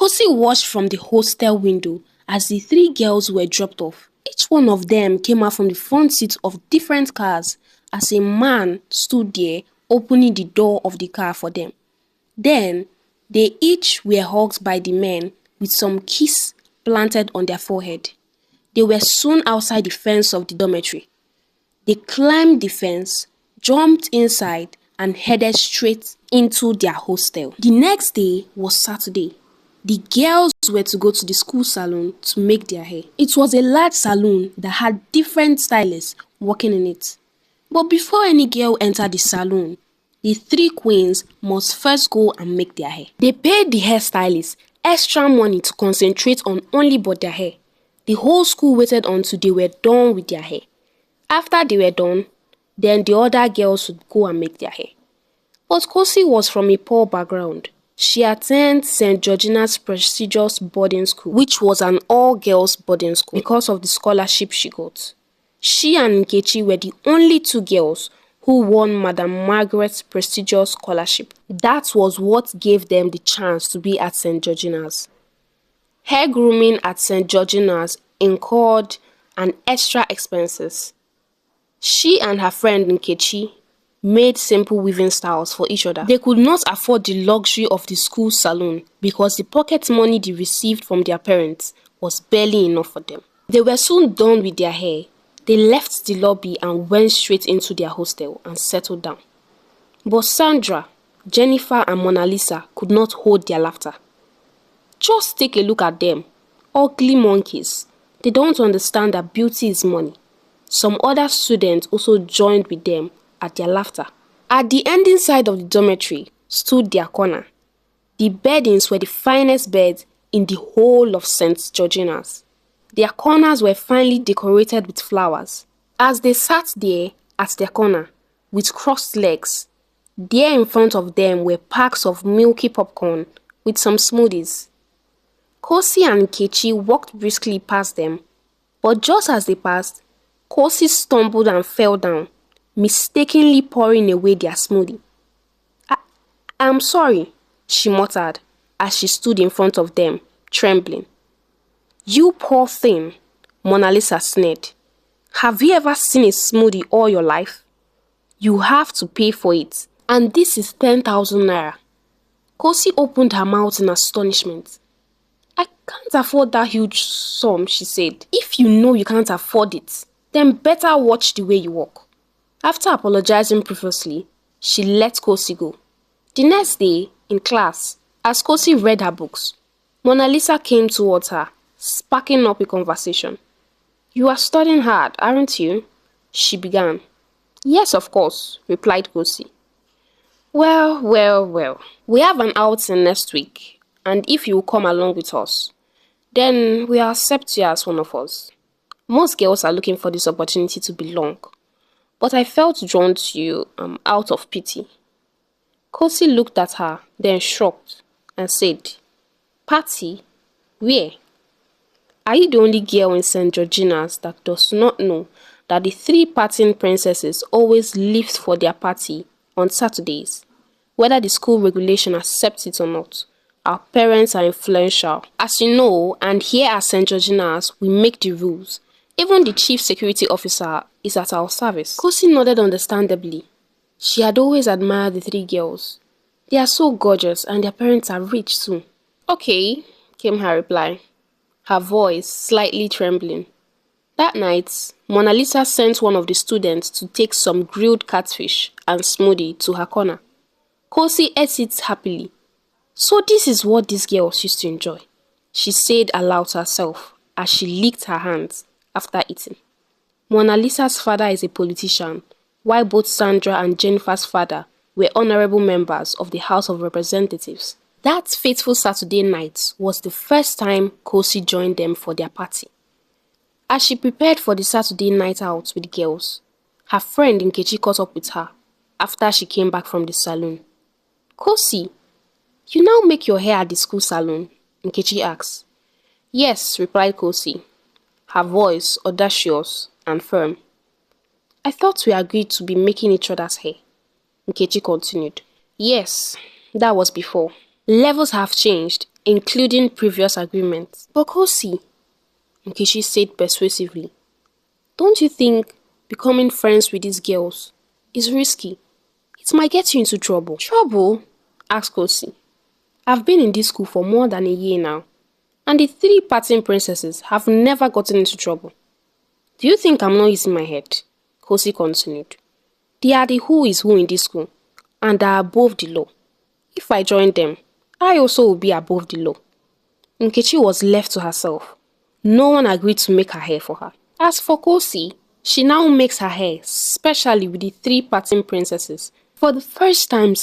Kosi watched from the hostel window as the three girls were dropped off. Each one of them came out from the front seats of different cars as a man stood there opening the door of the car for them. Then, they each were hugged by the men with some kiss planted on their forehead. They were soon outside the fence of the dormitory. They climbed the fence, jumped inside, and headed straight into their hostel. The next day was Saturday. The girls were to go to the school salon to make their hair. It was a large salon that had different stylists working in it. But before any girl entered the salon, the three queens must first go and make their hair. They paid the hairstylist extra money to concentrate on only but their hair. The whole school waited until they were done with their hair. After they were done, then the other girls would go and make their hair. But Kosi was from a poor background. She attended St. Georgina's prestigious boarding school, which was an all-girls boarding school because of the scholarship she got. She and Nkechi were the only two girls who won Madam Margaret's prestigious scholarship. That was what gave them the chance to be at St. Georgina's. Hair grooming at St. Georgina's incurred an extra expenses. She and her friend Nkechi made simple weaving styles for each other. They could not afford the luxury of the school salon because the pocket money they received from their parents was barely enough for them. They were soon done with their hair. They left the lobby and went straight into their hostel and settled down. But Sandra, Jennifer and Mona Lisa could not hold their laughter. Just take a look at them. Ugly monkeys. They don't understand that beauty is money. Some other students also joined with them at their laughter. At the ending side of the dormitory stood their corner. The beddings were the finest beds in the whole of St. Georgina's. Their corners were finely decorated with flowers. As they sat there at their corner with crossed legs, there in front of them were packs of milky popcorn with some smoothies. Kosi and Nkechi walked briskly past them, but just as they passed, Kosi stumbled and fell down, mistakenly pouring away their smoothie. I'm sorry, she muttered as she stood in front of them, trembling. You poor thing, Mona Lisa sneered. Have you ever seen a smoothie all your life? You have to pay for it, and this is 10,000 naira. Kosi opened her mouth in astonishment. I can't afford that huge sum, she said. If you know you can't afford it, then better watch the way you walk. After apologizing profusely, she let Kosi go. The next day, in class, as Kosi read her books, Mona Lisa came towards her, sparking up a conversation. You are studying hard, aren't you? She began. Yes, of course, replied Kosi. Well. We have an outing next week, and if you will come along with us, then we'll accept you as one of us. Most girls are looking for this opportunity to belong, but I felt drawn to you out of pity. Kosi looked at her, then shrugged and said, Party? Where? Are you the only girl in St. Georgina's that does not know that the three partying princesses always leave for their party on Saturdays? Whether the school regulation accepts it or not, our parents are influential. As you know, and here at St. Georgina's, we make the rules. Even the chief security officer is at our service. Kosi nodded understandably. She had always admired the three girls. They are so gorgeous and their parents are rich too. Okay, came her reply, her voice slightly trembling. That night, Mona Lisa sent one of the students to take some grilled catfish and smoothie to her corner. Kosi ate it happily. So this is what these girls used to enjoy, she said aloud to herself as she licked her hands after eating. Mona Lisa's father is a politician, while both Sandra and Jennifer's father were honorable members of the House of Representatives. That fateful Saturday night was the first time Kosi joined them for their party. As she prepared for the Saturday night out with the girls, her friend Nkechi caught up with her after she came back from the salon. Kosi, you now make your hair at the school salon? Nkechi asked. Yes, replied Kosi, her voice audacious and firm. I thought we agreed to be making each other's hair, Nkechi continued. Yes, that was before. Levels have changed, including previous agreements. But Kosi, Nkechi said persuasively, don't you think becoming friends with these girls is risky? It might get you into trouble. Trouble? Asked Kosi. I've been in this school for more than a year now, and the three parting princesses have never gotten into trouble. Do you think I'm not using my head? Kosi continued. They are the who is who in this school, and are above the law. If I join them, I also will be above the law. Nkechi was left to herself. No one agreed to make her hair for her. As for Kosi, she now makes her hair, especially with the three parting princesses. For the first time